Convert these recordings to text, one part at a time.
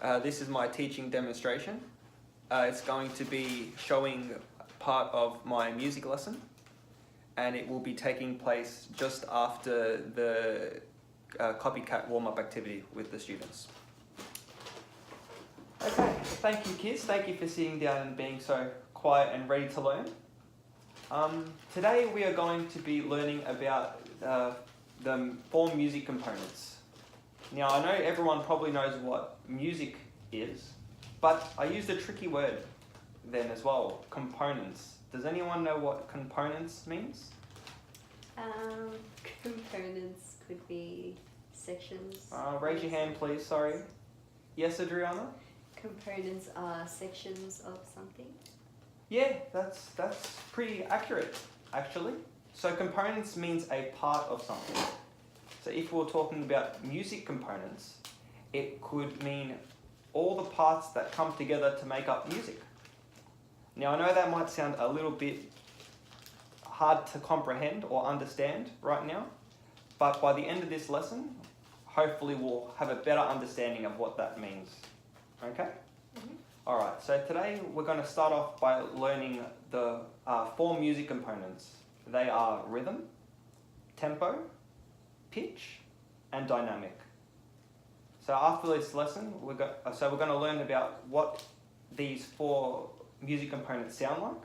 This is my teaching demonstration. It's going to be showing part of my music lesson, and it will be taking place just after the copycat warm-up activity with the students. Okay, thank you kids. Thank you for sitting down and being so quiet and ready to learn. Today we are going to be learning about the 4 music components. Now I know everyone probably knows what music is, but I used a tricky word then as well, components. Does anyone know what components means? Components could be sections. Raise your hand please, sorry. Yes, Adriana? Components are sections of something. Yeah, that's pretty accurate actually. So components means a part of something. So if we're talking about music components, it could mean all the parts that come together to make up music. Now I know that might sound a little bit hard to comprehend or understand right now, but by the end of this lesson, hopefully we'll have a better understanding of what that means. Okay? Mm-hmm. Alright, so today we're going to start off by learning the 4 music components. They are rhythm, tempo, pitch, and dynamic. So after this lesson, we're going to learn about what these 4 music components sound like.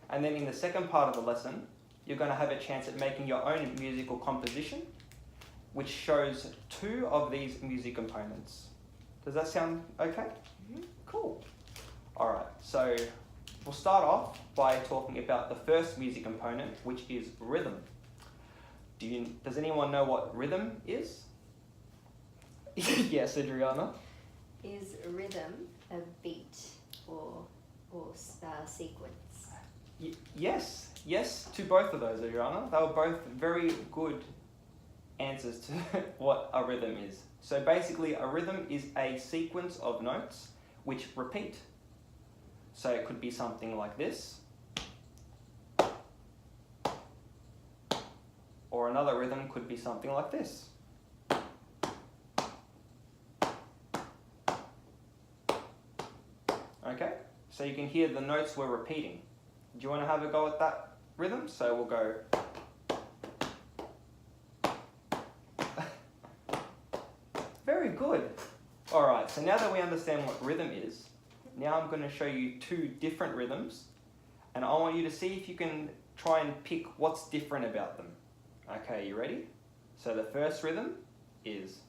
And then in the second part of the lesson, you're going to have a chance at making your own musical composition, which shows 2 of these music components. Does that sound okay? Mm-hmm. Cool. Alright, so we'll start off by talking about the first music component, which is rhythm. Does anyone know what rhythm is? Yes, Adriana. Is rhythm a beat or sequence? Yes to both of those, Adriana. They were both very good answers to what a rhythm is. So basically a rhythm is a sequence of notes which repeat. So it could be something like this. Or another rhythm could be something like this. Okay, so you can hear the notes we're repeating. Do you want to have a go at that rhythm? So we'll go. Very good. Alright, so now that we understand what rhythm is, now I'm going to show you 2 different rhythms, and I want you to see if you can try and pick what's different about them. Okay, you ready? So the first rhythm is.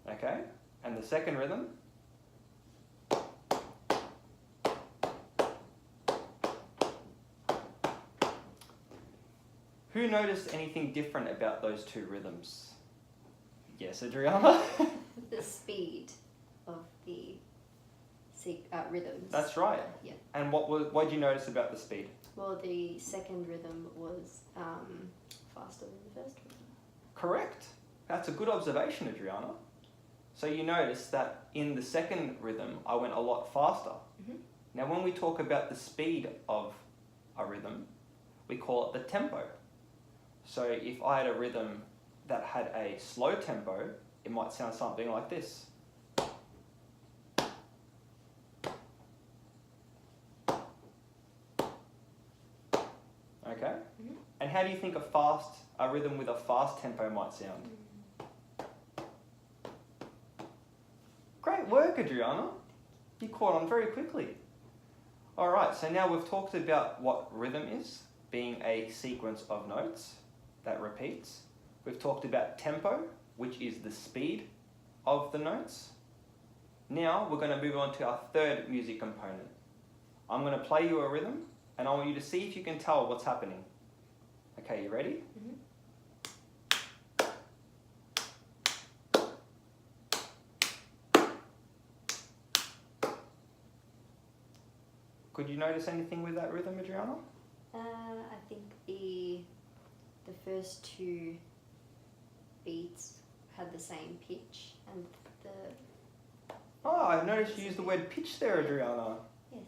Okay, and the second rhythm. Who noticed anything different about those 2 rhythms? Yes, Adriana? The speed of the rhythms. That's right. Yeah. And what did you notice about the speed? Well, the second rhythm was faster than the first rhythm. Correct. That's a good observation, Adriana. So you notice that in the second rhythm, I went a lot faster. Mm-hmm. Now when we talk about the speed of a rhythm, we call it the tempo. So if I had a rhythm that had a slow tempo, it might sound something like this. Okay? Mm-hmm. And how do you think a rhythm with a fast tempo might sound? Great work, Adriana. You caught on very quickly. Alright, so now we've talked about what rhythm is, being a sequence of notes that repeats. We've talked about tempo, which is the speed of the notes. Now we're going to move on to our third music component. I'm going to play you a rhythm, and I want you to see if you can tell what's happening. Okay, you ready? Mm-hmm. Could you notice anything with that rhythm, Adriana? I think the first 2 beats had the same pitch, and the Oh, I noticed you used the word pitch there, Adriana. yes.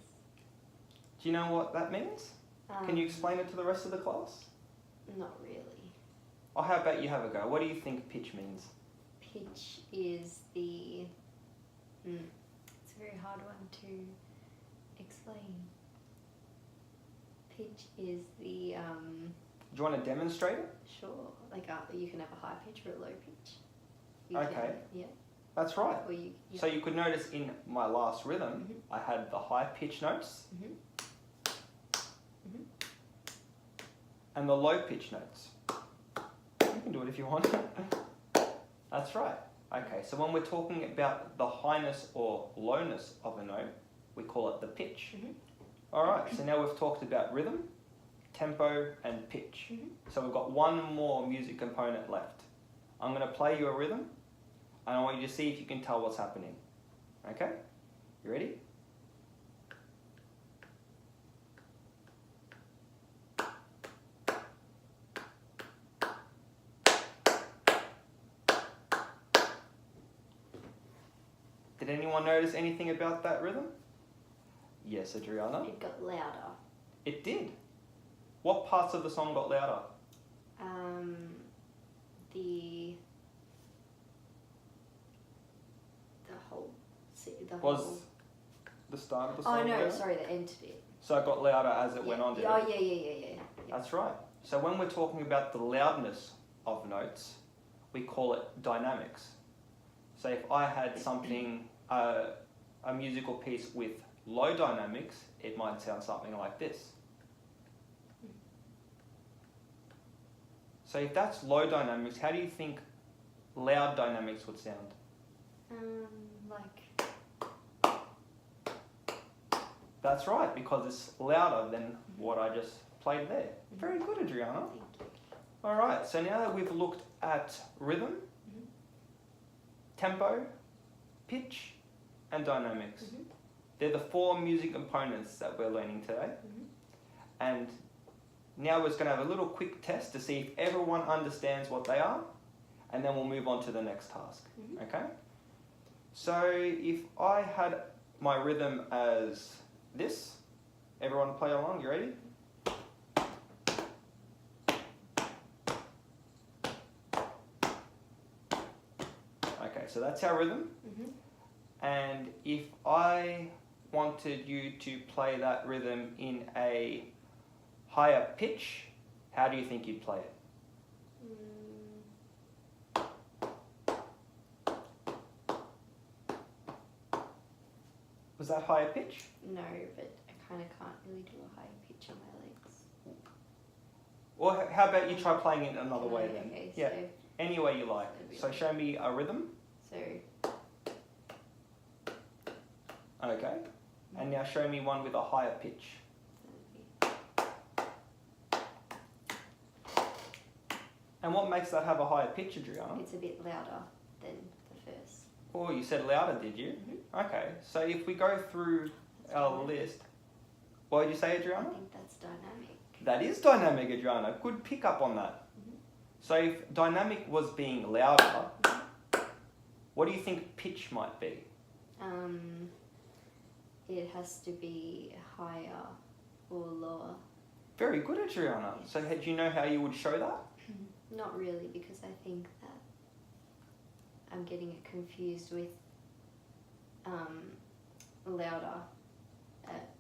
Do you know what that means? Can you explain it to the rest of the class? Not really. Or how about you have a go? What do you think pitch means? Pitch is the. It's a very hard one to explain. Pitch is the. Do you want to demonstrate it? Sure. Like you can have a high pitch or a low pitch. Okay. Yeah. That's right. Or you. Yeah. So you could notice in my last rhythm, I had the high pitch notes and the low pitch notes. You can do it if you want. That's right. Okay, so when we're talking about the highness or lowness of a note, we call it the pitch. Alright, so now we've talked about rhythm, tempo, and pitch. So we've got one more music component left. I'm going to play you a rhythm, and I want you to see if you can tell what's happening. Okay? You ready? Did anyone notice anything about that rhythm? Yes, Adriana? It got louder. It did. What parts of the song got louder? The Was whole. the start of the song Oh no, louder? sorry, the end bit. So it got louder as it went on, did Oh it? yeah. That's right. So when we're talking about the loudness of notes, we call it dynamics. So if I had something, a musical piece with low dynamics, it might sound something like this. So if that's low dynamics, how do you think loud dynamics would sound? Like. That's right, because it's louder than what I just played there. Very good, Adriana. Thank you. Alright, so now that we've looked at rhythm, tempo, pitch, and dynamics. They're the 4 music components that we're learning today. And now we're just going to have a little quick test to see if everyone understands what they are, and then we'll move on to the next task. Okay? So if I had my rhythm as this, everyone play along, you ready? Okay, so that's our rhythm. And if I wanted you to play that rhythm in a higher pitch, how do you think you'd play it? Was that higher pitch? No, but I kind of can't really do a high pitch on my legs. Or how about you try playing it another way then? Okay, Yeah, so, any way you like. So show me a rhythm. so Okay. And now show me one with a higher pitch. And what makes that have a higher pitch, Adriana? it's a bit louder than the first. Oh, you said louder, did you? Okay, so if we go through our list, what did you say, I Adriana? think that's dynamic. That is dynamic, Adriana. Good pick up on that. So if dynamic was being louder, what do you think pitch might be? It has to be higher or lower. Very good, Adriana. So do you know how you would show that? Not really, because I think that I'm getting it confused with louder,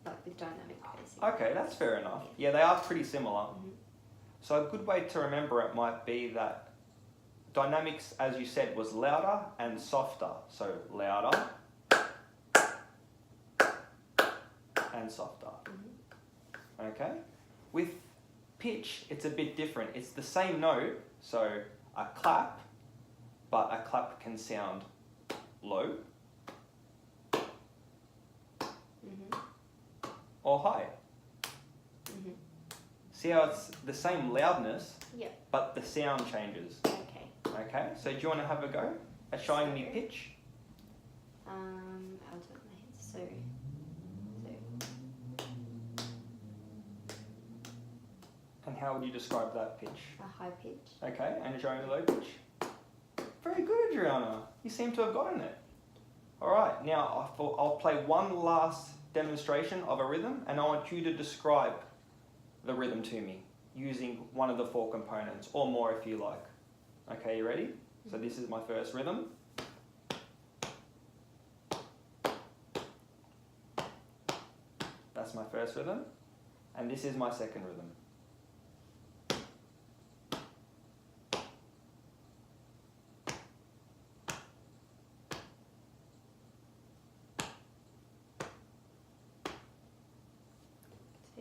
like with dynamic basically. Okay, that's fair enough. Yeah, they are pretty similar. So a good way to remember it might be that dynamics, as you said, was louder and softer. So louder and softer. Okay? With pitch, it's a bit different. It's the same note, so a clap, but a clap can sound low or high. See how it's the same loudness, Yeah. but the sound changes. Okay. Okay, so do you want to have a go at showing me pitch? I'll do it with my hands. So. And how would you describe that pitch? A high pitch. Okay, and showing me low pitch? Very good, Adriana. You seem to have gotten it. Alright, now I'll play one last demonstration of a rhythm, and I want you to describe the rhythm to me. using one of the 4 components, or more if you like. Okay, you ready? So this is my first rhythm. That's my first rhythm. And this is my second rhythm.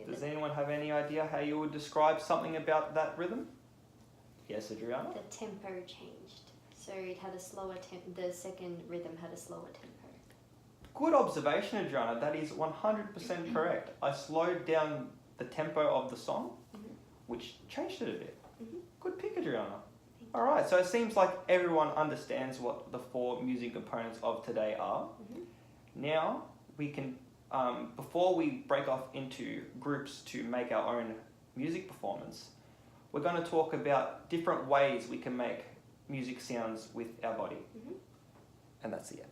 Does anyone have any idea how you would describe something about that rhythm? Yes, Adriana? The tempo changed. So it had a slower the second rhythm had a slower tempo. Good observation, Adriana. That is 100% correct. I slowed down the tempo of the song, which changed it a bit. Good pick, Adriana. All right, so it seems like everyone understands what the 4 music components of today are. Now we can, before we break off into groups to make our own music performance, we're going to talk about different ways we can make music sounds with our body. And that's the end.